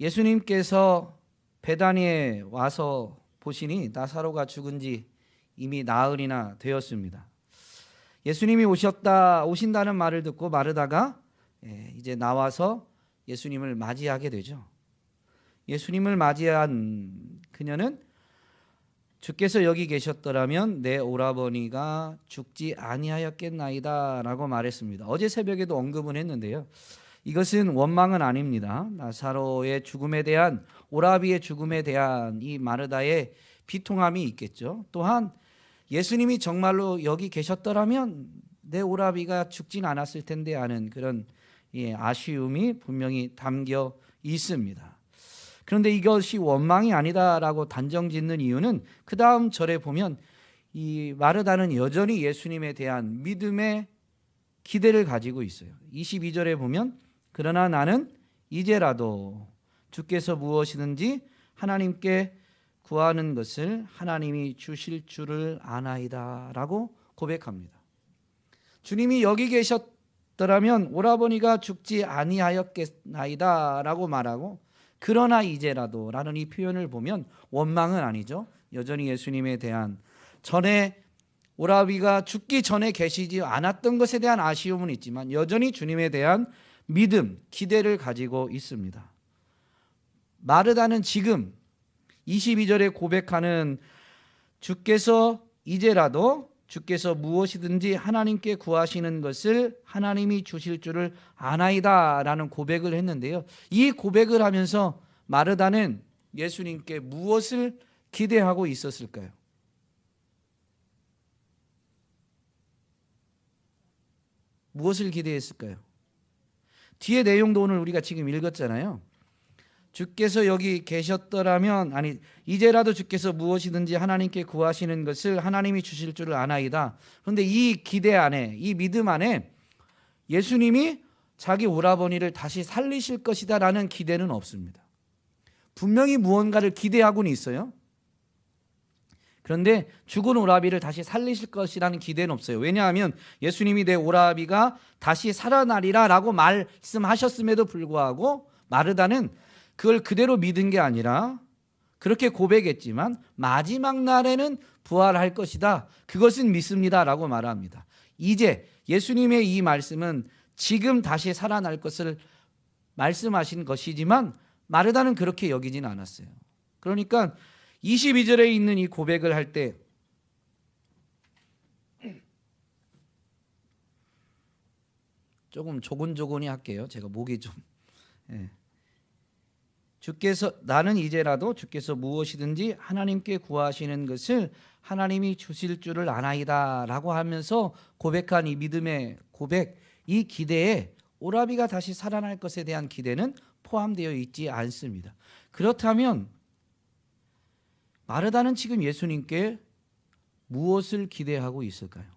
예수님께서 베다니에 와서 보시니 나사로가 죽은 지 이미 나흘이나 되었습니다. 예수님이 오신다는 말을 듣고 마르다가 이제 나와서 예수님을 맞이하게 되죠. 예수님을 맞이한 그녀는 주께서 여기 계셨더라면 내 오라버니가 죽지 아니하였겠나이다 라고 말했습니다. 어제 새벽에도 언급은 했는데요, 이것은 원망은 아닙니다. 나사로의 죽음에 대한, 오라비의 죽음에 대한 이 마르다의 비통함이 있겠죠. 또한 예수님이 정말로 여기 계셨더라면 내 오라비가 죽진 않았을 텐데 하는 그런 아쉬움이 분명히 담겨 있습니다. 그런데 이것이 원망이 아니다라고 단정짓는 이유는 그 다음 절에 보면 이 마르다는 여전히 예수님에 대한 믿음의 기대를 가지고 있어요. 22절에 보면 그러나 나는 이제라도 주께서 무엇이든지 하나님께 구하는 것을 하나님이 주실 줄을 아나이다 라고 고백합니다. 주님이 여기 계셨더라면 오라버니가 죽지 아니하였겠나이다 라고 말하고, 그러나 이제라도 라는 이 표현을 보면 원망은 아니죠. 여전히 예수님에 대한, 전에 오라비가 죽기 전에 계시지 않았던 것에 대한 아쉬움은 있지만 여전히 주님에 대한 믿음, 기대를 가지고 있습니다. 마르다는 지금 22절에 고백하는 주께서 이제라도 주께서 무엇이든지 하나님께 구하시는 것을 하나님이 주실 줄을 아나이다 라는 고백을 했는데요, 이 고백을 하면서 마르다는 예수님께 무엇을 기대하고 있었을까요? 무엇을 기대했을까요? 뒤에 내용도 오늘 우리가 지금 읽었잖아요. 주께서 여기 계셨더라면, 아니 이제라도 주께서 무엇이든지 하나님께 구하시는 것을 하나님이 주실 줄을 아나이다. 그런데 이 기대 안에, 이 믿음 안에 예수님이 자기 오라버니를 다시 살리실 것이다 라는 기대는 없습니다. 분명히 무언가를 기대하고는 있어요. 그런데 죽은 오라비를 다시 살리실 것이라는 기대는 없어요. 왜냐하면 예수님이 내 오라비가 다시 살아나리라 라고 말씀하셨음에도 불구하고 마르다는 그걸 그대로 믿은 게 아니라 그렇게 고백했지만 마지막 날에는 부활할 것이다, 그것은 믿습니다 라고 말합니다. 이제 예수님의 이 말씀은 지금 다시 살아날 것을 말씀하신 것이지만 마르다는 그렇게 여기진 않았어요. 그러니까 22절에 있는 이 고백을 할 때 조금 조곤조곤히 할게요. 제가 목이 좀 주께서, 나는 이제라도 주께서 무엇이든지 하나님께 구하시는 것을 하나님이 주실 줄을 아나이다 라고 하면서 고백한 이 믿음의 고백, 이 기대에 오라비가 다시 살아날 것에 대한 기대는 포함되어 있지 않습니다. 그렇다면 마르다는 지금 예수님께 무엇을 기대하고 있을까요?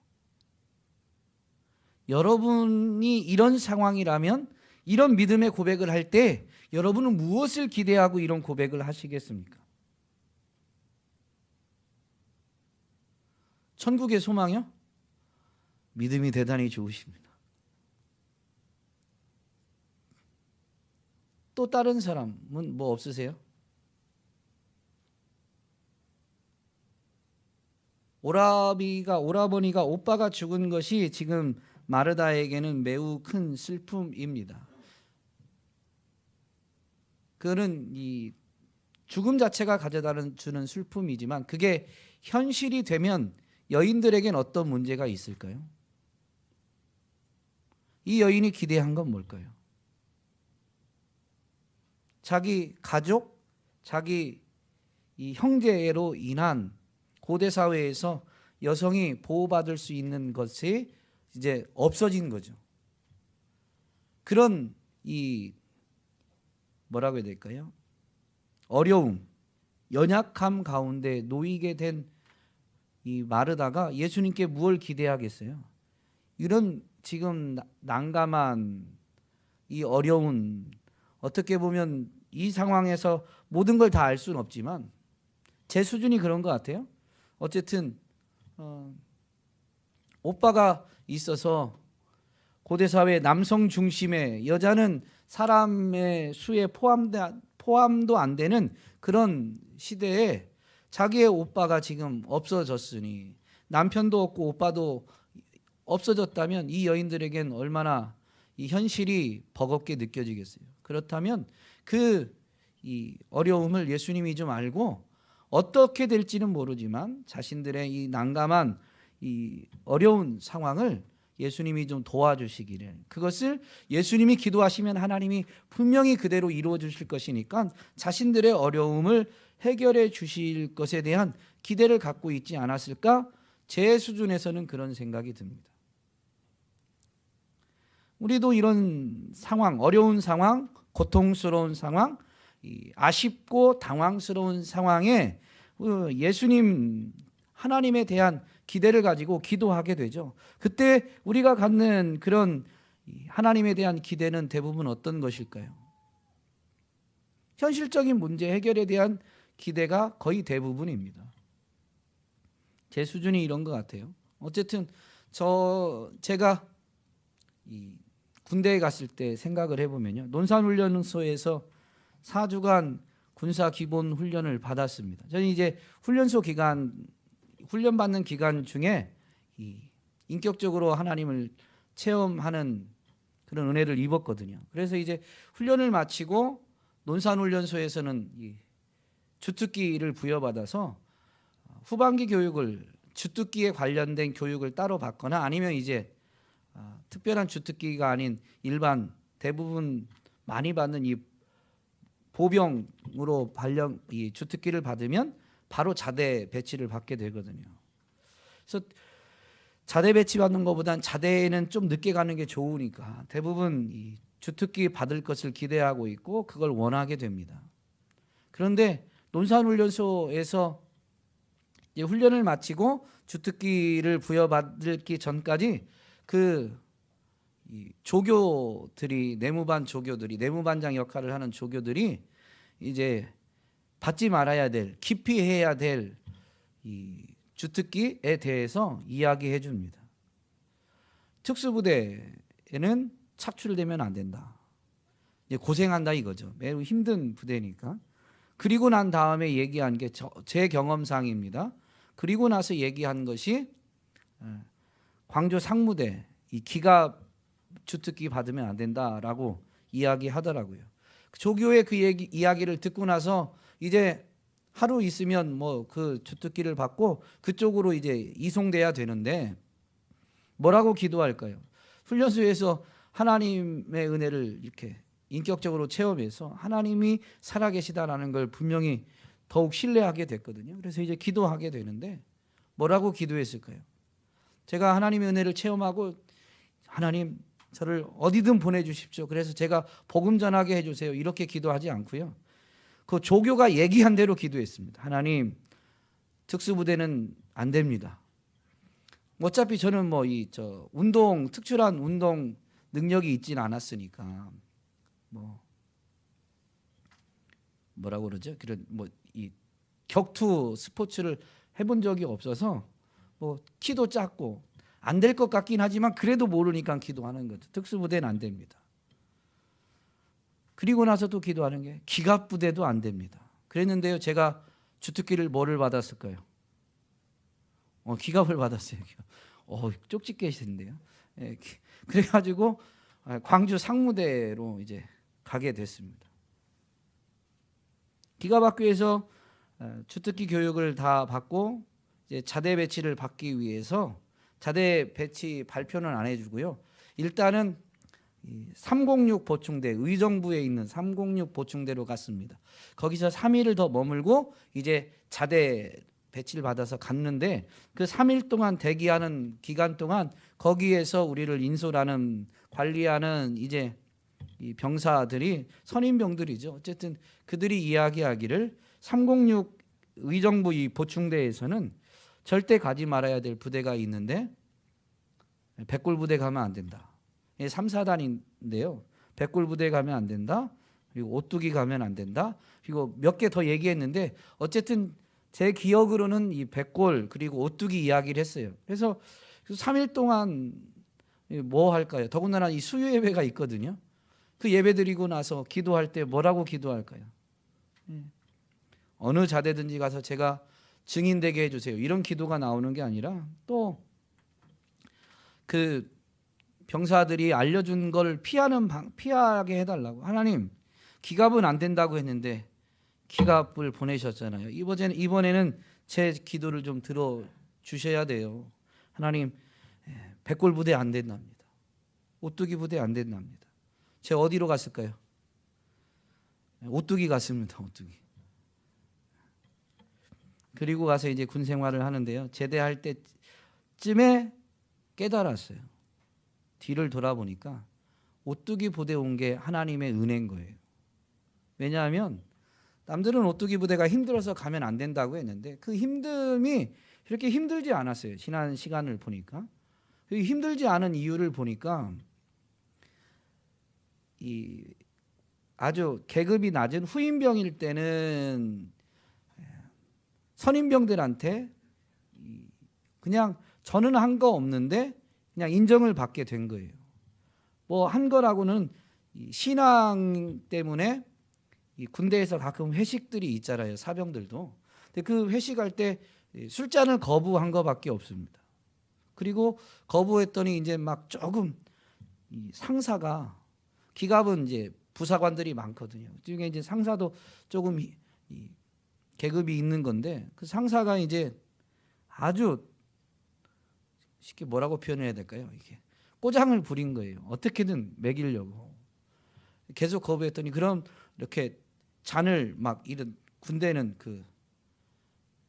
여러분이 이런 상황이라면, 이런 믿음의 고백을 할 때 여러분은 무엇을 기대하고 이런 고백을 하시겠습니까? 천국의 소망이요? 믿음이 대단히 좋으십니다. 또 다른 사람은 뭐 없으세요? 오라버니가 오빠가 죽은 것이 지금 마르다에게는 매우 큰 슬픔입니다. 그는 이 죽음 자체가 가져다 주는 슬픔이지만 그게 현실이 되면 여인들에겐 어떤 문제가 있을까요? 이 여인이 기대한 건 뭘까요? 자기 가족, 자기 이 형제로 인한 고대 사회에서 여성이 보호받을 수 있는 것이 이제 없어진 거죠. 그런 이 뭐라고 해야 될까요? 어려움, 연약함 가운데 놓이게 된 이 마르다가 예수님께 무엇을 기대하겠어요? 이런 지금 난감한 이 어려운, 어떻게 보면 이 상황에서 모든 걸 다 알 수는 없지만 제 수준이 그런 것 같아요. 어쨌든 오빠가 있어서 고대 사회 남성 중심의, 여자는 사람의 수에 포함도 안 되는 그런 시대에 자기의 오빠가 지금 없어졌으니, 남편도 없고 오빠도 없어졌다면 이 여인들에겐 얼마나 이 현실이 버겁게 느껴지겠어요. 그렇다면 이 어려움을 예수님이 좀 알고 어떻게 될지는 모르지만 자신들의 이 난감한 이 어려운 상황을 예수님이 좀 도와주시기를, 그것을 예수님이 기도하시면 하나님이 분명히 그대로 이루어 주실 것이니까 자신들의 어려움을 해결해 주실 것에 대한 기대를 갖고 있지 않았을까? 제 수준에서는 그런 생각이 듭니다. 우리도 이런 상황, 어려운 상황, 고통스러운 상황, 아쉽고 당황스러운 상황에 예수님, 하나님에 대한 기대를 가지고 기도하게 되죠. 그때 우리가 갖는 그런 하나님에 대한 기대는 대부분 어떤 것일까요? 현실적인 문제 해결에 대한 기대가 거의 대부분입니다. 제 수준이 이런 것 같아요. 어쨌든 제가 군대에 갔을 때 생각을 해보면요, 논산훈련소에서 4주간 군사 기본 훈련을 받았습니다. 저는 이제 훈련받는 기간 중에 인격적으로 하나님을 체험하는 그런 은혜를 입었거든요. 그래서 이제 훈련을 마치고 논산훈련소에서는 주특기를 부여받아서 후반기 교육을, 주특기에 관련된 교육을 따로 받거나 아니면 이제 특별한 주특기가 아닌 일반 대부분 많이 받는 이 보병으로 이 주특기를 받으면 바로 자대 배치를 받게 되거든요. 그래서 자대 배치 받는 것보단 자대에는 좀 늦게 가는 게 좋으니까 대부분 이 주특기 받을 것을 기대하고 있고 그걸 원하게 됩니다. 그런데 논산훈련소에서 이제 훈련을 마치고 주특기를 부여받기 전까지 이 조교들이, 내무반장 역할을 하는 조교들이 이제 받지 말아야 될, 기피해야 될 이 주특기에 대해서 이야기해 줍니다. 특수부대에는 착출되면 안 된다. 이제 고생한다 이거죠. 매우 힘든 부대니까. 그리고 난 다음에 얘기한 게 제 경험상입니다. 그리고 나서 얘기한 것이 광주 상무대 이 기갑 주특기 받으면 안 된다라고 이야기하더라고요. 조교의 그 이야기를 듣고 나서 이제 하루 있으면 뭐 그 주특기를 받고 그쪽으로 이제 이송돼야 되는데 뭐라고 기도할까요? 훈련소에서 하나님의 은혜를 이렇게 인격적으로 체험해서 하나님이 살아계시다라는 걸 분명히 더욱 신뢰하게 됐거든요. 그래서 이제 기도하게 되는데 뭐라고 기도했을까요? 제가 하나님의 은혜를 체험하고 하나님 저를 어디든 보내주십시오. 그래서 제가 복음 전하게 해주세요. 이렇게 기도하지 않고요. 그 조교가 얘기한 대로 기도했습니다. 하나님 특수부대는 안 됩니다. 어차피 저는 특출한 운동 능력이 있지는 않았으니까 뭐라고 그러죠? 그런 이 격투 스포츠를 해본 적이 없어서 키도 작고 안 될 것 같긴 하지만 그래도 모르니까 기도하는 거죠. 특수부대는 안 됩니다. 그리고 나서 또 기도하는 게 기갑부대도 안 됩니다. 그랬는데요, 제가 주특기를 뭐를 받았을까요? 기갑을 받았어요. 쪽집 계시는데요. 예, 그래가지고 광주 상무대로 이제 가게 됐습니다. 기갑학교에서 주특기 교육을 다 받고 이제 자대 배치를 받기 위해서 자대 배치 발표는 안 해주고요. 일단은 306 보충대, 의정부에 있는 306 보충대로 갔습니다. 거기서 3일을 더 머물고 이제 자대 배치를 받아서 갔는데 그 3일 동안 대기하는 기간 동안 거기에서 우리를 인솔하는, 관리하는 이제 이 병사들이 선임병들이죠. 어쨌든 그들이 이야기하기를 306 의정부 이 보충대에서는 절대 가지 말아야 될 부대가 있는데 백골부대 가면 안 된다. 3, 4단인데요. 백골부대 가면 안 된다. 그리고 오뚜기 가면 안 된다. 그리고 몇 개 더 얘기했는데 어쨌든 제 기억으로는 이 백골 그리고 오뚜기 이야기를 했어요. 그래서 3일 동안 뭐 할까요? 더군다나 이 수요 예배가 있거든요. 그 예배 드리고 나서 기도할 때 뭐라고 기도할까요? 어느 자대든지 가서 제가 증인되게 해주세요. 이런 기도가 나오는 게 아니라 또 그 병사들이 알려준 걸 피하게 해달라고. 하나님, 기갑은 안 된다고 했는데 기갑을 보내셨잖아요. 이번에는 제 기도를 좀 들어주셔야 돼요. 하나님, 백골 부대 안 된답니다. 오뚜기 부대 안 된답니다. 제 어디로 갔을까요? 오뚜기 갔습니다. 오뚜기. 그리고 가서 이제 군 생활을 하는데요. 제대할 때쯤에 깨달았어요. 뒤를 돌아보니까 오뚜기 부대 온 게 하나님의 은혜인 거예요. 왜냐하면 남들은 오뚜기 부대가 힘들어서 가면 안 된다고 했는데 그 힘듦이 이렇게 힘들지 않았어요. 지난 시간을 보니까. 그 힘들지 않은 이유를 보니까 이 아주 계급이 낮은 후임병일 때는 선임병들한테 그냥 저는 한 거 없는데 그냥 인정을 받게 된 거예요. 뭐 한 거라고는 신앙 때문에 이 군대에서 가끔 회식들이 있잖아요. 사병들도. 근데 그 회식할 때 술잔을 거부한 거밖에 없습니다. 그리고 거부했더니 이제 막 조금 이 상사가, 기갑은 이제 부사관들이 많거든요. 그중에 이제 상사도 조금 이 계급이 있는 건데 그 상사가 이제 아주 쉽게 뭐라고 표현해야 될까요? 이게 꼬장을 부린 거예요. 어떻게든 먹이려고. 계속 거부했더니 그럼 이렇게 잔을 막 이런 군대는 그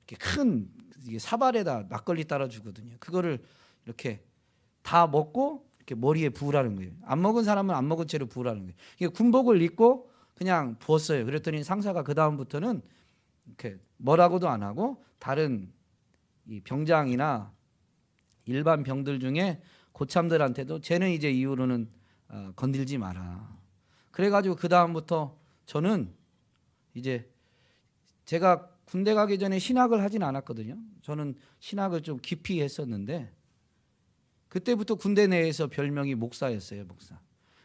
이렇게 큰 사발에다 막걸리 따라 주거든요. 그거를 이렇게 다 먹고 이렇게 머리에 부으라는 거예요. 안 먹은 사람은 안 먹은 채로 부으라는 거예요. 이게 군복을 입고 그냥 부었어요. 그랬더니 상사가 그 다음부터는 이렇게 뭐라고도 안 하고 다른 이 병장이나 일반 병들 중에 고참들한테도 쟤는 이제 이후로는 건들지 마라. 그래가지고 그 다음부터 저는 이제 제가 군대 가기 전에 신학을 하진 않았거든요. 저는 신학을 좀 깊이 했었는데 그때부터 군대 내에서 별명이 목사였어요. 목사.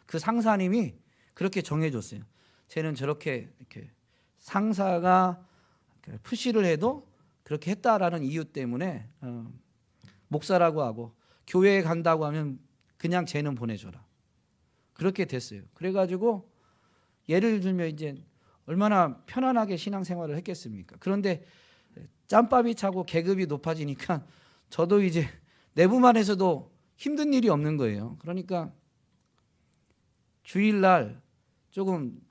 그 상사님이 그렇게 정해줬어요. 쟤는 저렇게 이렇게 상사가 푸시를 해도 그렇게 했다라는 이유 때문에 목사라고 하고 교회에 간다고 하면 그냥 쟤는 보내줘라. 그렇게 됐어요. 그래가지고 예를 들면 이제 얼마나 편안하게 신앙생활을 했겠습니까? 그런데 짬밥이 차고 계급이 높아지니까 저도 이제 내부만에서도 힘든 일이 없는 거예요. 그러니까 주일날 조금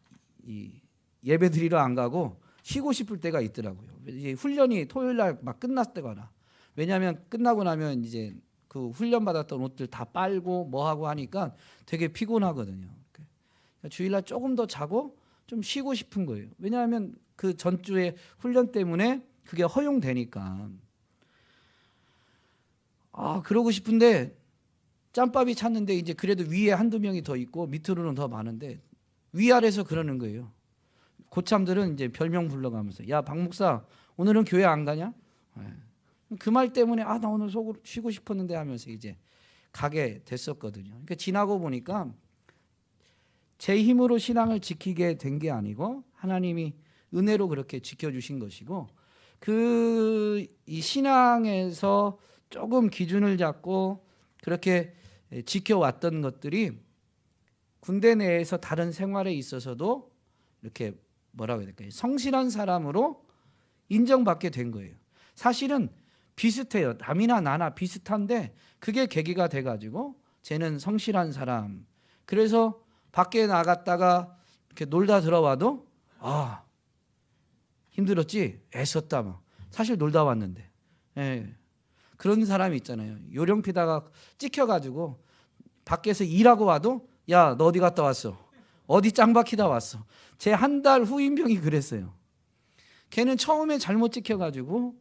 예배 드리러 안 가고 쉬고 싶을 때가 있더라고요. 이제 훈련이 토요일날 막 끝났다거나, 왜냐하면 끝나고 나면 이제 그 훈련 받았던 옷들 다 빨고 뭐 하고 하니까 되게 피곤하거든요. 그러니까 주일날 조금 더 자고 좀 쉬고 싶은 거예요. 왜냐하면 그 전주에 훈련 때문에 그게 허용되니까. 그러고 싶은데 짬밥이 찼는데 이제 그래도 위에 한두 명이 더 있고 밑으로는 더 많은데 위아래서 그러는 거예요. 고참들은 이제 별명 불러가면서 야, 박 목사 오늘은 교회 안 가냐? 그 말 때문에 나 오늘 속으로 쉬고 싶었는데 하면서 이제 가게 됐었거든요. 그러니까 지나고 보니까 제 힘으로 신앙을 지키게 된 게 아니고 하나님이 은혜로 그렇게 지켜주신 것이고, 이 신앙에서 조금 기준을 잡고 그렇게 지켜왔던 것들이 군대 내에서 다른 생활에 있어서도 이렇게 뭐라고 해야 될까요? 성실한 사람으로 인정받게 된 거예요. 사실은 비슷해요. 남이나 나나 비슷한데 그게 계기가 돼가지고 쟤는 성실한 사람. 그래서 밖에 나갔다가 이렇게 놀다 들어와도 힘들었지? 애썼다 막. 사실 놀다 왔는데. 그런 사람이 있잖아요. 요령 피다가 찍혀가지고 밖에서 일하고 와도 야, 너 어디 갔다 왔어? 어디 짱 박히다 왔어? 제 한 달 후임병이 그랬어요. 걔는 처음에 잘못 찍혀가지고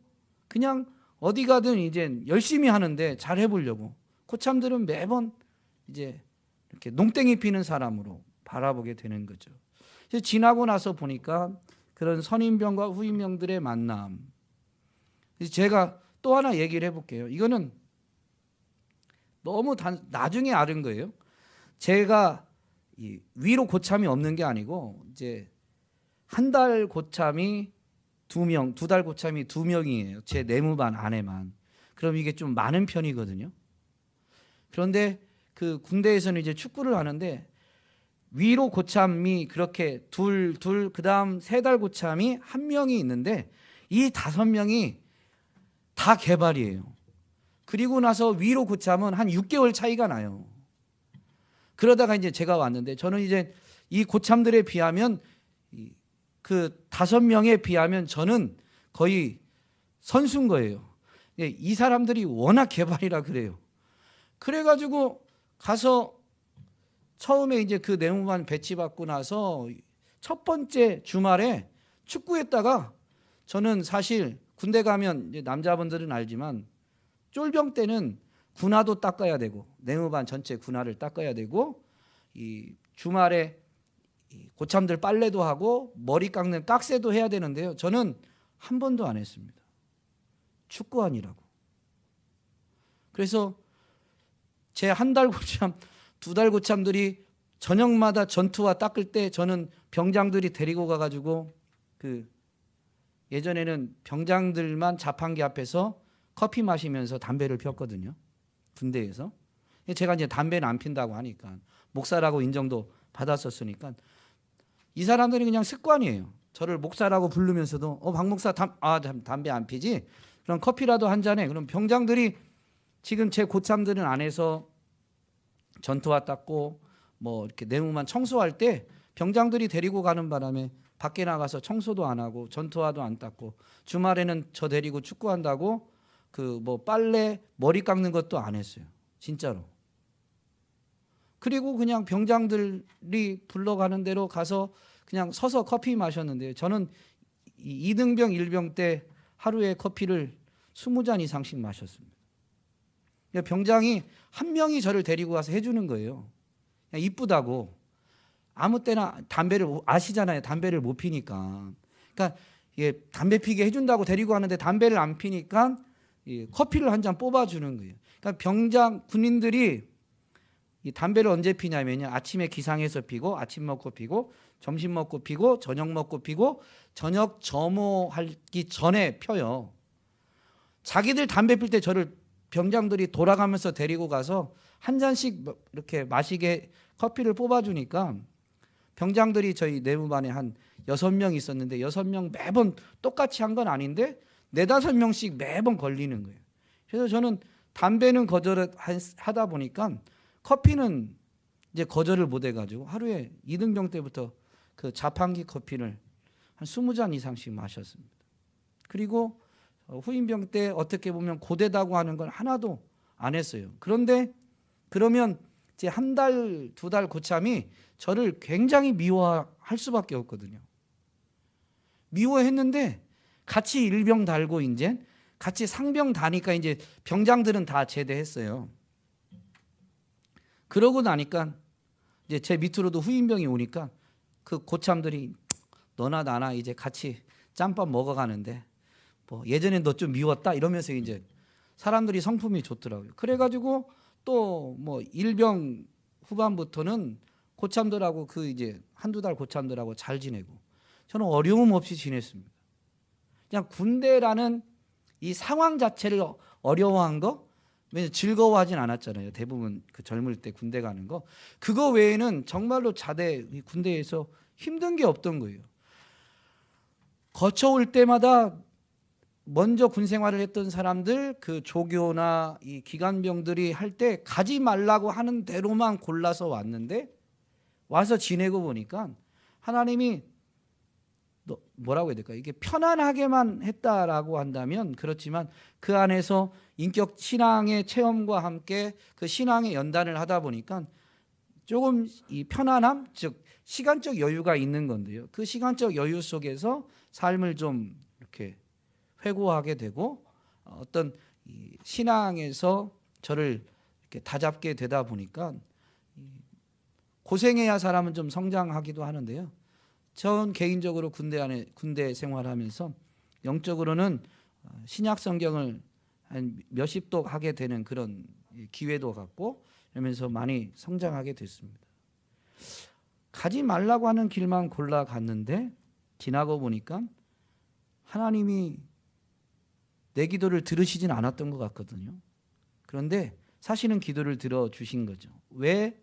그냥 어디 가든 이제 열심히 하는데 잘 해보려고. 고참들은 매번 이제 이렇게 농땡이 피는 사람으로 바라보게 되는 거죠. 지나고 나서 보니까 그런 선임병과 후임병들의 만남. 제가 또 하나 얘기를 해볼게요. 이거는 너무 나중에 알은 거예요. 제가 위로 고참이 없는 게 아니고 이제 한 달 고참이 2명, 2달 고참이 2명이에요. 제 내무반 안에만. 그럼 이게 좀 많은 편이거든요. 그런데 그 군대에서는 이제 축구를 하는데 위로 고참이 그렇게 둘, 그다음 3달 고참이 1명이 있는데 이 5명이 다 개발이에요. 그리고 나서 위로 고참은 한 6개월 차이가 나요. 그러다가 이제 제가 왔는데 저는 이제 이 고참들에 비하면 그 5명에 비하면 저는 거의 선수인 거예요. 이 사람들이 워낙 개발이라 그래요. 그래가지고 가서 처음에 이제 그 내무반 배치받고 나서 첫 번째 주말에 축구했다가 저는 사실 군대 가면 이제 남자분들은 알지만 쫄병 때는 군화도 닦아야 되고 내무반 전체 군화를 닦아야 되고 이 주말에 고참들 빨래도 하고 머리 깎는 깍새도 해야 되는데요. 저는 한 번도 안 했습니다. 축구하느라고. 그래서 제 1달 고참, 2달 고참들이 저녁마다 전투화 닦을 때 저는 병장들이 데리고 가가지고 그 예전에는 병장들만 자판기 앞에서 커피 마시면서 담배를 폈거든요. 군대에서. 제가 이제 담배는 안 핀다고 하니까 목사라고 인정도 받았었으니까 이 사람들이 그냥 습관이에요. 저를 목사라고 부르면서도 박 목사 담배 안 피지? 그럼 커피라도 한 잔해. 그럼 병장들이 지금 제 고참들은 안에서 전투화 닦고 뭐 이렇게 내무만 청소할 때 병장들이 데리고 가는 바람에 밖에 나가서 청소도 안 하고 전투화도 안 닦고 주말에는 저 데리고 축구한다고 그 뭐 빨래 머리 깎는 것도 안 했어요. 진짜로. 그리고 그냥 병장들이 불러가는 대로 가서 그냥 서서 커피 마셨는데요. 저는 2등병 1병 때 하루에 커피를 20잔 이상씩 마셨습니다. 병장이 한 명이 저를 데리고 가서 해주는 거예요. 그냥 이쁘다고. 아무 때나 담배를 아시잖아요. 담배를 못 피니까. 그러니까 담배 피게 해준다고 데리고 가는데 담배를 안 피니까 커피를 한 잔 뽑아주는 거예요. 그러니까 병장 군인들이 이 담배를 언제 피냐면요. 아침에 기상해서 피고 아침 먹고 피고 점심 먹고 피고 저녁 먹고 피고 저녁 점호하기 전에 펴요. 자기들 담배 필 때 저를 병장들이 돌아가면서 데리고 가서 한 잔씩 이렇게 마시게 커피를 뽑아주니까 병장들이 저희 내무반에 한 6명 있었는데 6명 매번 똑같이 한 건 아닌데 4-5명씩 매번 걸리는 거예요. 그래서 저는 담배는 거절을 하다 보니까 커피는 이제 거절을 못 해가지고 하루에 2등병 때부터 그 자판기 커피를 한 20잔 이상씩 마셨습니다. 그리고 후임병 때 어떻게 보면 고되다고 하는 건 하나도 안 했어요. 그런데 그러면 이제 1달, 2달 고참이 저를 굉장히 미워할 수밖에 없거든요. 미워했는데 같이 일병 달고 이제 같이 상병 다니까 이제 병장들은 다 제대했어요. 그러고 나니까 이제 제 밑으로도 후임병이 오니까 그 고참들이 너나 나나 이제 같이 짬밥 먹어가는데 뭐 예전엔 너 좀 미웠다 이러면서 이제 사람들이 성품이 좋더라고요. 그래가지고 또 뭐 일병 후반부터는 고참들하고 그 이제 1-2달 고참들하고 잘 지내고 저는 어려움 없이 지냈습니다. 그냥 군대라는 이 상황 자체를 어려워한 거, 왜냐면 즐거워하진 않았잖아요. 대부분 그 젊을 때 군대 가는 거. 그거 외에는 정말로 자대 군대에서 힘든 게 없던 거예요. 거쳐올 때마다 먼저 군 생활을 했던 사람들, 그 조교나 이 기관병들이 할 때 가지 말라고 하는 대로만 골라서 왔는데 와서 지내고 보니까 하나님이 뭐라고 해야 될까? 이게 편안하게만 했다라고 한다면 그렇지만 그 안에서 인격 신앙의 체험과 함께 그 신앙의 연단을 하다 보니까 조금 이 편안함, 즉 시간적 여유가 있는 건데요. 그 시간적 여유 속에서 삶을 좀 이렇게 회고하게 되고 어떤 이 신앙에서 저를 이렇게 다잡게 되다 보니까 고생해야 사람은 좀 성장하기도 하는데요. 전 개인적으로 군대 생활하면서 영적으로는 신약 성경을 한 몇십 독 하게 되는 그런 기회도 갖고 그러면서 많이 성장하게 됐습니다. 가지 말라고 하는 길만 골라 갔는데 지나고 보니까 하나님이 내 기도를 들으시진 않았던 것 같거든요. 그런데 사실은 기도를 들어주신 거죠. 왜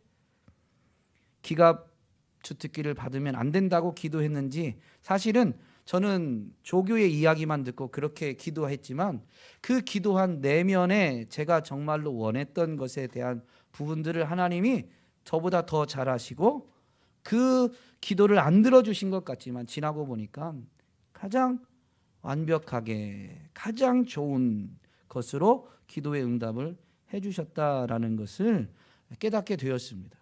기갑 주특기를 받으면 안 된다고 기도했는지, 사실은 저는 조교의 이야기만 듣고 그렇게 기도했지만 그 기도한 내면에 제가 정말로 원했던 것에 대한 부분들을 하나님이 저보다 더 잘 아시고, 그 기도를 안 들어주신 것 같지만 지나고 보니까 가장 완벽하게 가장 좋은 것으로 기도의 응답을 해주셨다라는 것을 깨닫게 되었습니다.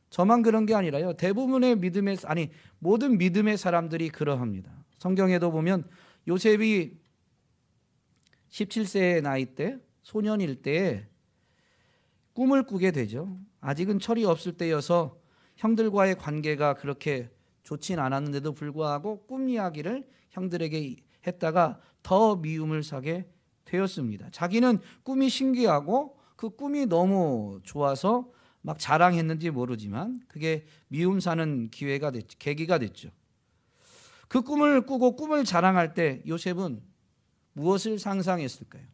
저만 그런 게 아니라요, 대부분의 모든 믿음의 사람들이 그러합니다. 성경에도 보면 요셉이 17세의 나이 때, 소년일 때에 꿈을 꾸게 되죠. 아직은 철이 없을 때여서 형들과의 관계가 그렇게 좋진 않았는데도 불구하고 꿈 이야기를 형들에게 했다가 더 미움을 사게 되었습니다. 자기는 꿈이 신기하고 그 꿈이 너무 좋아서 막 자랑했는지 모르지만 그게 미움 사는 계기가 됐죠. 그 꿈을 꾸고 꿈을 자랑할 때 요셉은 무엇을 상상했을까요?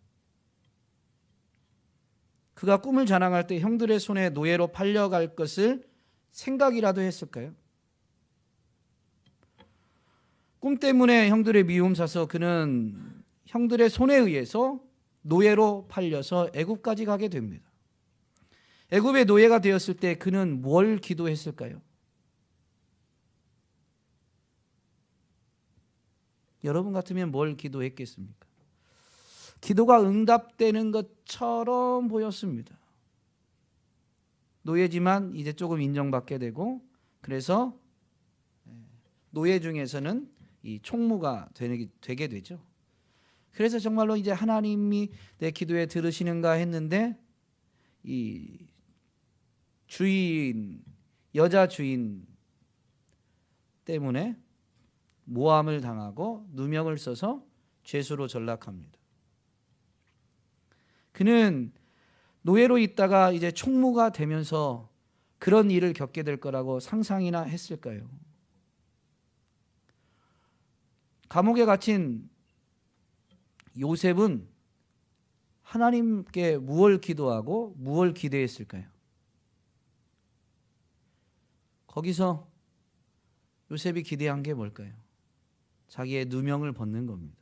그가 꿈을 자랑할 때 형들의 손에 노예로 팔려갈 것을 생각이라도 했을까요? 꿈 때문에 형들의 미움 사서 그는 형들의 손에 의해서 노예로 팔려서 애굽까지 가게 됩니다. 애굽의 노예가 되었을 때 그는 뭘 기도했을까요? 여러분 같으면 뭘 기도했겠습니까? 기도가 응답되는 것처럼 보였습니다. 노예지만 이제 조금 인정받게 되고, 그래서 노예 중에서는 이 총무가 되게 되죠. 그래서 정말로 이제 하나님이 내 기도에 들으시는가 했는데, 이 여자 주인 때문에 모함을 당하고 누명을 써서 죄수로 전락합니다. 그는 노예로 있다가 이제 총무가 되면서 그런 일을 겪게 될 거라고 상상이나 했을까요? 감옥에 갇힌 요셉은 하나님께 무엇을 기도하고 무엇을 기대했을까요? 거기서 요셉이 기대한 게 뭘까요? 자기의 누명을 벗는 겁니다.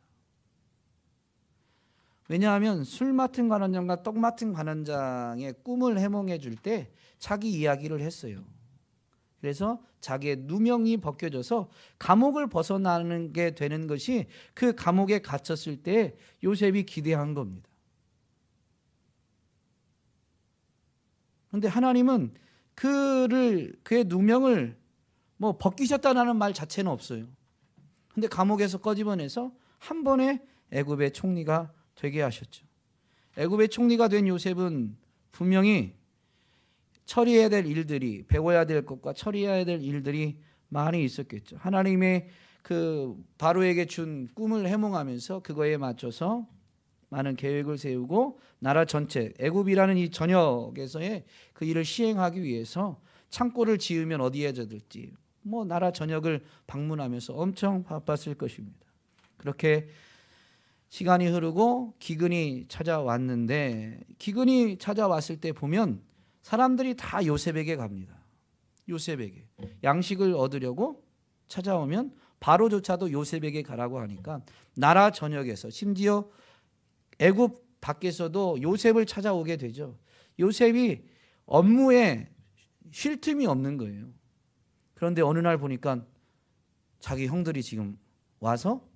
왜냐하면 술 맡은 관원장과 떡 맡은 관원장의 꿈을 해몽해 줄 때 자기 이야기를 했어요. 그래서 자기의 누명이 벗겨져서 감옥을 벗어나는 게 되는 것이 그 감옥에 갇혔을 때 요셉이 기대한 겁니다. 그런데 하나님은 그의 누명을 벗기셨다는 말 자체는 없어요. 그런데 감옥에서 꺼집어내서 한 번에 애굽의 총리가 되게 하셨죠. 애굽의 총리가 된 요셉은 분명히 처리해야 될 일들이, 배워야 될 것과 처리해야 될 일들이 많이 있었겠죠. 하나님의 그 바로에게 준 꿈을 해몽하면서 그거에 맞춰서 많은 계획을 세우고 나라 전체, 애굽이라는 이 전역에서의 그 일을 시행하기 위해서 창고를 지으면 어디에 젖을지 나라 전역을 방문하면서 엄청 바빴을 것입니다. 그렇게 시간이 흐르고 기근이 찾아왔는데, 기근이 찾아왔을 때 보면 사람들이 다 요셉에게 갑니다. 요셉에게 양식을 얻으려고 찾아오면 바로조차도 요셉에게 가라고 하니까 나라 전역에서, 심지어 애굽 밖에서도 요셉을 찾아오게 되죠. 요셉이 업무에 쉴 틈이 없는 거예요. 그런데 어느 날 보니까 자기 형들이 지금 와서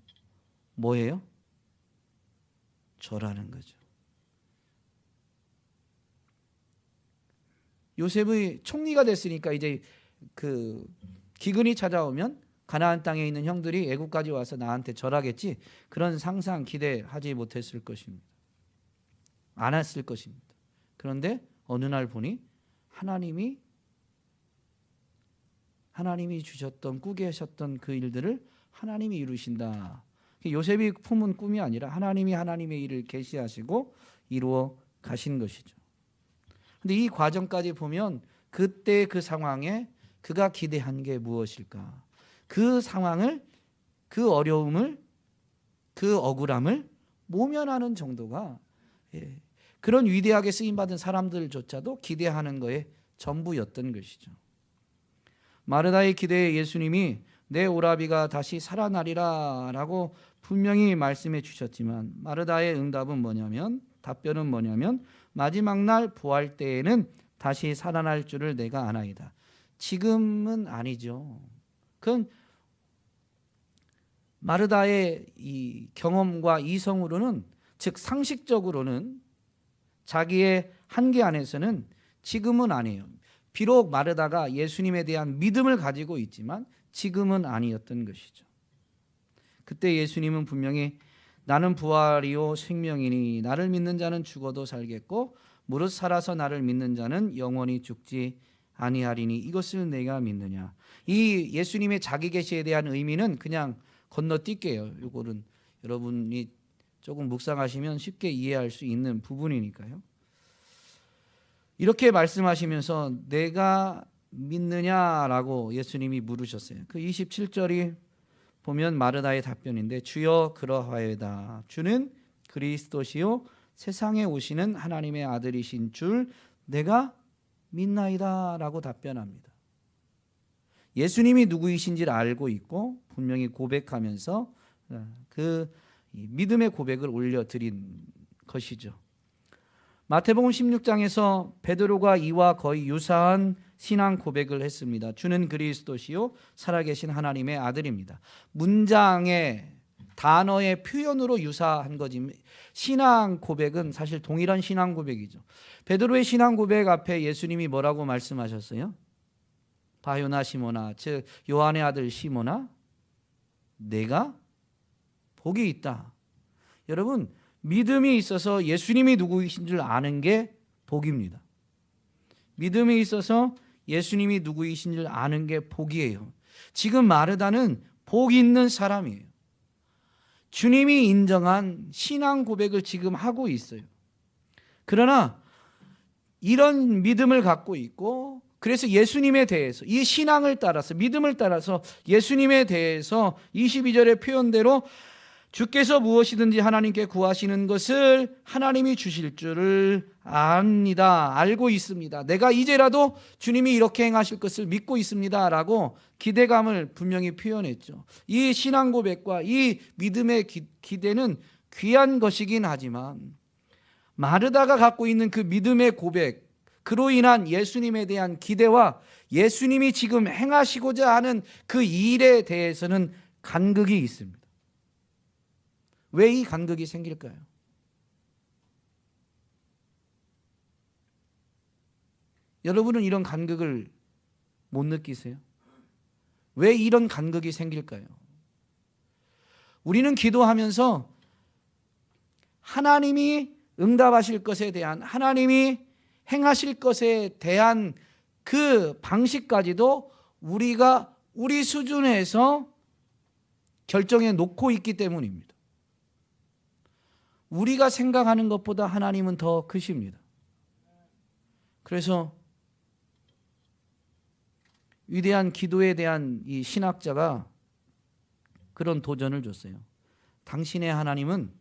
뭐예요? 절하는 거죠. 요셉의 총리가 됐으니까 이제 그 기근이 찾아오면 가나안 땅에 있는 형들이 애굽까지 와서 나한테 절하겠지, 그런 상상 기대하지 못했을 것입니다. 안 했을 것입니다. 그런데 어느 날 보니 하나님이 주셨던, 꾸게 하셨던 그 일들을 하나님이 이루신다. 요셉이 품은 꿈이 아니라 하나님이 하나님의 일을 계시하시고 이루어 가신 것이죠. 근데 이 과정까지 보면 그때 그 상황에 그가 기대한 게 무엇일까? 그 상황을, 그 어려움을, 그 억울함을 모면하는 정도가 그런 위대하게 쓰임받은 사람들조차도 기대하는 거에 전부였던 것이죠. 마르다의 기대에 예수님이 내 오라비가 다시 살아나리라 라고 분명히 말씀해 주셨지만 마르다의 응답은 뭐냐면, 답변은 뭐냐면, 마지막 날 부활 때에는 다시 살아날 줄을 내가 아나이다. 지금은 아니죠. 그건 마르다의 이 경험과 이성으로는, 즉 상식적으로는 자기의 한계 안에서는 지금은 아니에요. 비록 마르다가 예수님에 대한 믿음을 가지고 있지만 지금은 아니었던 것이죠. 그때 예수님은 분명히 나는 부활이요 생명이니 나를 믿는 자는 죽어도 살겠고 무릇 살아서 나를 믿는 자는 영원히 죽지 아니하리니 이것을 내가 믿느냐. 이 예수님의 자기 계시에 대한 의미는 그냥 건너뛸게요. 이거는 여러분이 조금 묵상하시면 쉽게 이해할 수 있는 부분이니까요. 이렇게 말씀하시면서 내가 믿느냐라고 예수님이 물으셨어요. 그 27절이 보면 마르다의 답변인데, 주여 그러하여다. 주는 그리스도시요 세상에 오시는 하나님의 아들이신 줄 내가 믿나이다 라고 답변합니다. 예수님이 누구이신지를 알고 있고 분명히 고백하면서 그 믿음의 고백을 올려드린 것이죠. 마태복음 16장에서 베드로가 이와 거의 유사한 신앙 고백을 했습니다. 주는 그리스도시요 살아계신 하나님의 아들입니다. 문장의 단어의 표현으로 유사한 거지 신앙 고백은 사실 동일한 신앙 고백이죠. 베드로의 신앙 고백 앞에 예수님이 뭐라고 말씀하셨어요? 바요나 시모나, 즉 요한의 아들 시모나, 내가 복이 있다. 여러분, 믿음이 있어서 예수님이 누구이신 줄 아는 게 복입니다. 믿음이 있어서 예수님이 누구이신 줄 아는 게 복이에요. 지금 마르다는 복 있는 사람이에요. 주님이 인정한 신앙 고백을 지금 하고 있어요. 그러나 이런 믿음을 갖고 있고, 그래서 예수님에 대해서 이 신앙을 따라서, 믿음을 따라서 예수님에 대해서 22절의 표현대로 주께서 무엇이든지 하나님께 구하시는 것을 하나님이 주실 줄을 압니다. 알고 있습니다. 내가 이제라도 주님이 이렇게 행하실 것을 믿고 있습니다 라고 기대감을 분명히 표현했죠. 이 신앙 고백과 이 믿음의 기대는 귀한 것이긴 하지만 마르다가 갖고 있는 그 믿음의 고백, 그로 인한 예수님에 대한 기대와 예수님이 지금 행하시고자 하는 그 일에 대해서는 간극이 있습니다. 왜 이 간극이 생길까요? 여러분은 이런 간극을 못 느끼세요? 왜 이런 간극이 생길까요? 우리는 기도하면서 하나님이 응답하실 것에 대한, 하나님이 행하실 것에 대한 그 방식까지도 우리가 우리 수준에서 결정해 놓고 있기 때문입니다. 우리가 생각하는 것보다 하나님은 더 크십니다. 그래서 위대한 기도에 대한 이 신학자가 그런 도전을 줬어요. 당신의 하나님은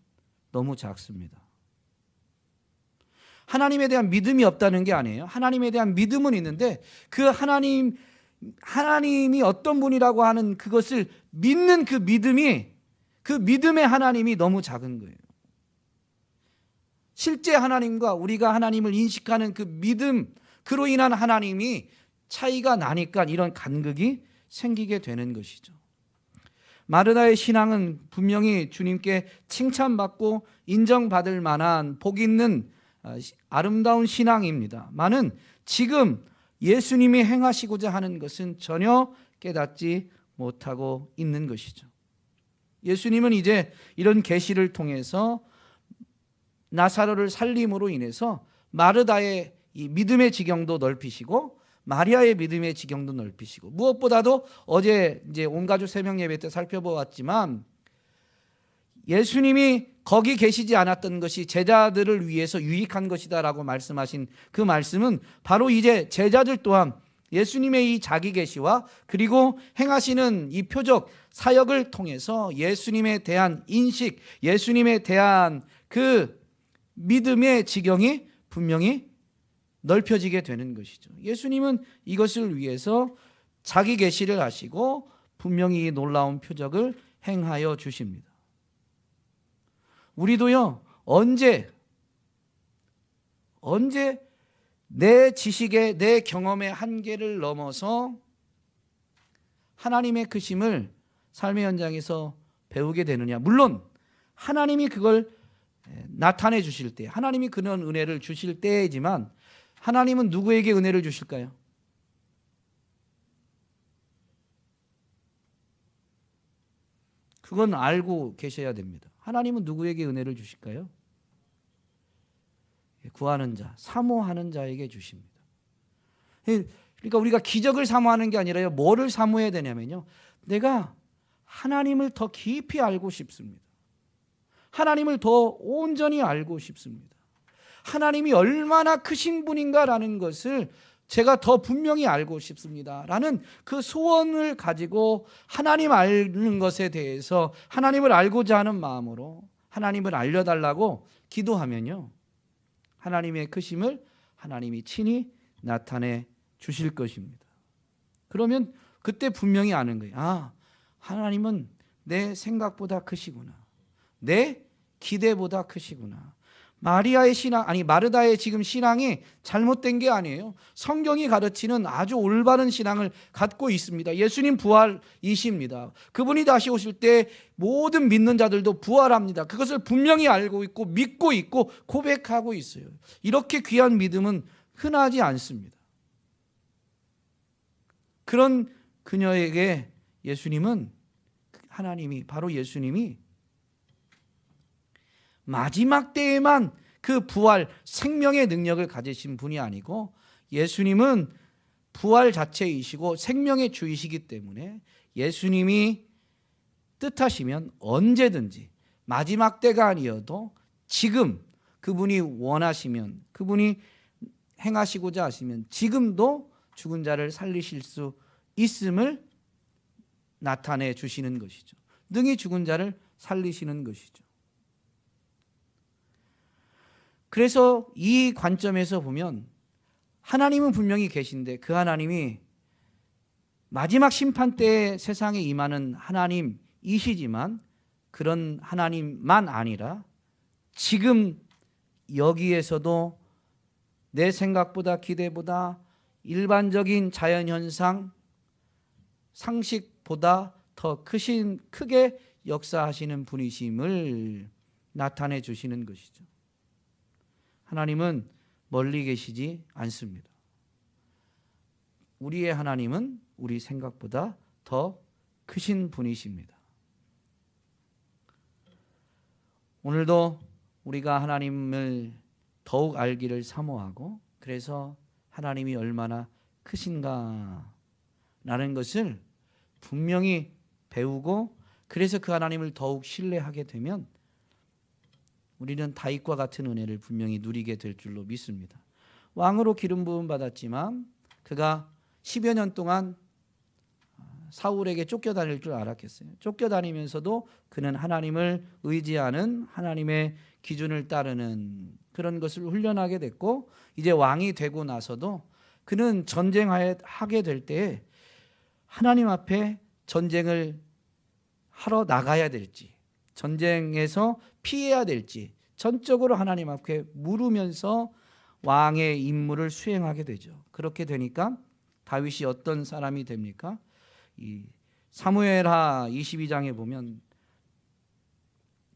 너무 작습니다. 하나님에 대한 믿음이 없다는 게 아니에요. 하나님에 대한 믿음은 있는데 그 하나님이 어떤 분이라고 하는 그것을 믿는 그 믿음이, 그 믿음의 하나님이 너무 작은 거예요. 실제 하나님과 우리가 하나님을 인식하는 그 믿음, 그로 인한 하나님이 차이가 나니까 이런 간극이 생기게 되는 것이죠. 마르다의 신앙은 분명히 주님께 칭찬받고 인정받을 만한 복 있는 아름다운 신앙입니다만은 지금 예수님이 행하시고자 하는 것은 전혀 깨닫지 못하고 있는 것이죠. 예수님은 이제 이런 계시를 통해서 나사로를 살림으로 인해서 마르다의 이 믿음의 지경도 넓히시고 마리아의 믿음의 지경도 넓히시고, 무엇보다도 어제 이제 온 가족 새벽 예배 때 살펴보았지만 예수님이 거기 계시지 않았던 것이 제자들을 위해서 유익한 것이다라고 말씀하신 그 말씀은 바로 이제 제자들 또한 예수님의 이 자기 계시와 그리고 행하시는 이 표적 사역을 통해서 예수님에 대한 인식, 예수님에 대한 그 믿음의 지경이 분명히 넓혀지게 되는 것이죠. 예수님은 이것을 위해서 자기 계시를 하시고 분명히 이 놀라운 표적을 행하여 주십니다. 우리도요, 언제 내 지식의, 내 경험의 한계를 넘어서 하나님의 크심을 삶의 현장에서 배우게 되느냐. 물론 하나님이 그걸 나타내 주실 때, 하나님이 그런 은혜를 주실 때이지만 하나님은 누구에게 은혜를 주실까요? 그건 알고 계셔야 됩니다. 하나님은 누구에게 은혜를 주실까요? 구하는 자, 사모하는 자에게 주십니다. 그러니까 우리가 기적을 사모하는 게 아니라요, 뭐를 사모해야 되냐면요, 내가 하나님을 더 깊이 알고 싶습니다. 하나님을 더 온전히 알고 싶습니다. 하나님이 얼마나 크신 분인가라는 것을 제가 더 분명히 알고 싶습니다 라는 그 소원을 가지고 하나님 아는 것에 대해서 하나님을 알고자 하는 마음으로 하나님을 알려달라고 기도하면요, 하나님의 크심을 하나님이 친히 나타내 주실 것입니다. 그러면 그때 분명히 아는 거예요. 아, 하나님은 내 생각보다 크시구나. 내 기대보다 크시구나. 마리아의 신앙, 아니 마르다의 지금 신앙이 잘못된 게 아니에요. 성경이 가르치는 아주 올바른 신앙을 갖고 있습니다. 예수님 부활이십니다. 그분이 다시 오실 때 모든 믿는 자들도 부활합니다. 그것을 분명히 알고 있고 믿고 있고 고백하고 있어요. 이렇게 귀한 믿음은 흔하지 않습니다. 그런 그녀에게 예수님은, 하나님이, 바로 예수님이 마지막 때에만 그 부활, 생명의 능력을 가지신 분이 아니고 예수님은 부활 자체이시고 생명의 주이시기 때문에 예수님이 뜻하시면 언제든지, 마지막 때가 아니어도 지금 그분이 원하시면, 그분이 행하시고자 하시면 지금도 죽은 자를 살리실 수 있음을 나타내 주시는 것이죠. 능히 죽은 자를 살리시는 것이죠. 그래서 이 관점에서 보면 하나님은 분명히 계신데 그 하나님이 마지막 심판 때에 세상에 임하는 하나님이시지만 그런 하나님만 아니라 지금 여기에서도 내 생각보다, 기대보다, 일반적인 자연현상, 상식보다 더 크게 역사하시는 분이심을 나타내 주시는 것이죠. 하나님은 멀리 계시지 않습니다. 우리의 하나님은 우리 생각보다 더 크신 분이십니다. 오늘도 우리가 하나님을 더욱 알기를 사모하고, 그래서 하나님이 얼마나 크신가 라는 것을 분명히 배우고, 그래서 그 하나님을 더욱 신뢰하게 되면 우리는 다윗과 같은 은혜를 분명히 누리게 될 줄로 믿습니다. 왕으로 기름 부음 받았지만 그가 10여 년 동안 사울에게 쫓겨다닐 줄 알았겠어요? 쫓겨다니면서도 그는 하나님을 의지하는, 하나님의 기준을 따르는 그런 것을 훈련하게 됐고, 이제 왕이 되고 나서도 그는 전쟁하게 될 때에 하나님 앞에 전쟁을 하러 나가야 될지, 전쟁에서 피해야 될지 전적으로 하나님 앞에 물으면서 왕의 임무를 수행하게 되죠. 그렇게 되니까 다윗이 어떤 사람이 됩니까? 이 사무엘하 22장에 보면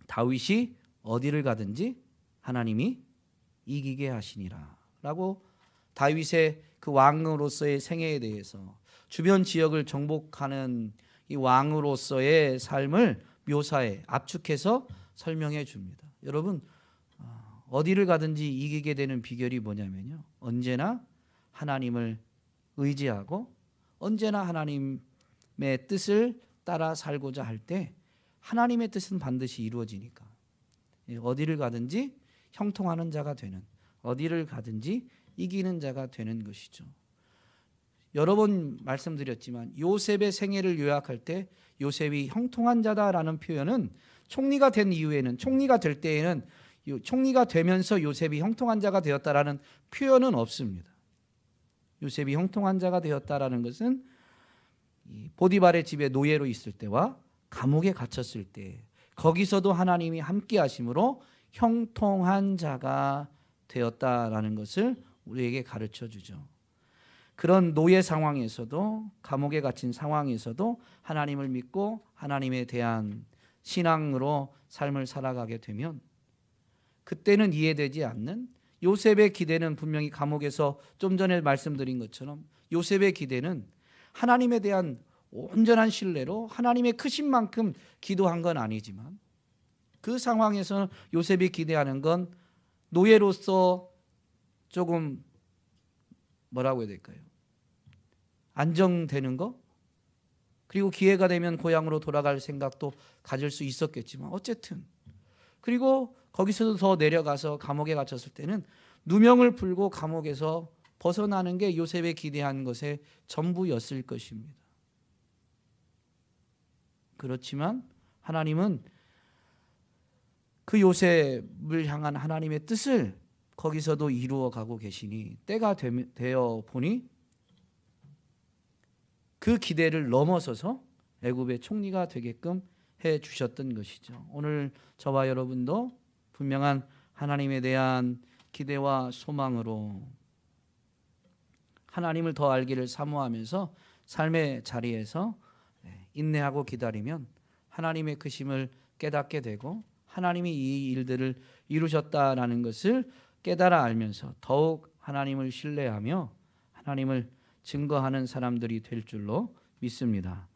다윗이 어디를 가든지 하나님이 이기게 하시니라 라고, 다윗의 그 왕으로서의 생애에 대해서 주변 지역을 정복하는 이 왕으로서의 삶을 묘사해, 압축해서 설명해 줍니다. 여러분, 어디를 가든지 이기게 되는 비결이 뭐냐면요, 언제나 하나님을 의지하고 언제나 하나님의 뜻을 따라 살고자 할 때 하나님의 뜻은 반드시 이루어지니까 어디를 가든지 형통하는 자가 되는, 어디를 가든지 이기는 자가 되는 것이죠. 여러 번 말씀드렸지만 요셉의 생애를 요약할 때 요셉이 형통한 자다라는 표현은 총리가 된 이후에는, 총리가 될 때에는, 총리가 되면서 요셉이 형통한 자가 되었다라는 표현은 없습니다. 요셉이 형통한 자가 되었다라는 것은 보디발의 집에 노예로 있을 때와 감옥에 갇혔을 때 거기서도 하나님이 함께 하심으로 형통한 자가 되었다라는 것을 우리에게 가르쳐 주죠. 그런 노예 상황에서도, 감옥에 갇힌 상황에서도 하나님을 믿고 하나님에 대한 신앙으로 삶을 살아가게 되면, 그때는 이해되지 않는 요셉의 기대는, 분명히 감옥에서 좀 전에 말씀드린 것처럼 요셉의 기대는 하나님에 대한 온전한 신뢰로 하나님의 크신 만큼 기도한 건 아니지만, 그 상황에서 요셉이 기대하는 건 노예로서 조금 뭐라고 해야 될까요? 안정되는 거, 그리고 기회가 되면 고향으로 돌아갈 생각도 가질 수 있었겠지만 어쨌든, 그리고 거기서도 더 내려가서 감옥에 갇혔을 때는 누명을 풀고 감옥에서 벗어나는 게 요셉의 기대한 것의 전부였을 것입니다. 그렇지만 하나님은 그 요셉을 향한 하나님의 뜻을 거기서도 이루어 가고 계시니, 때가 되어 보니 그 기대를 넘어서서 애굽의 총리가 되게끔 해 주셨던 것이죠. 오늘 저와 여러분도 분명한 하나님에 대한 기대와 소망으로 하나님을 더 알기를 사모하면서 삶의 자리에서 인내하고 기다리면 하나님의 크심을 깨닫게 되고, 하나님이 이 일들을 이루셨다라는 것을 깨달아 알면서 더욱 하나님을 신뢰하며 하나님을 증거하는 사람들이 될 줄로 믿습니다.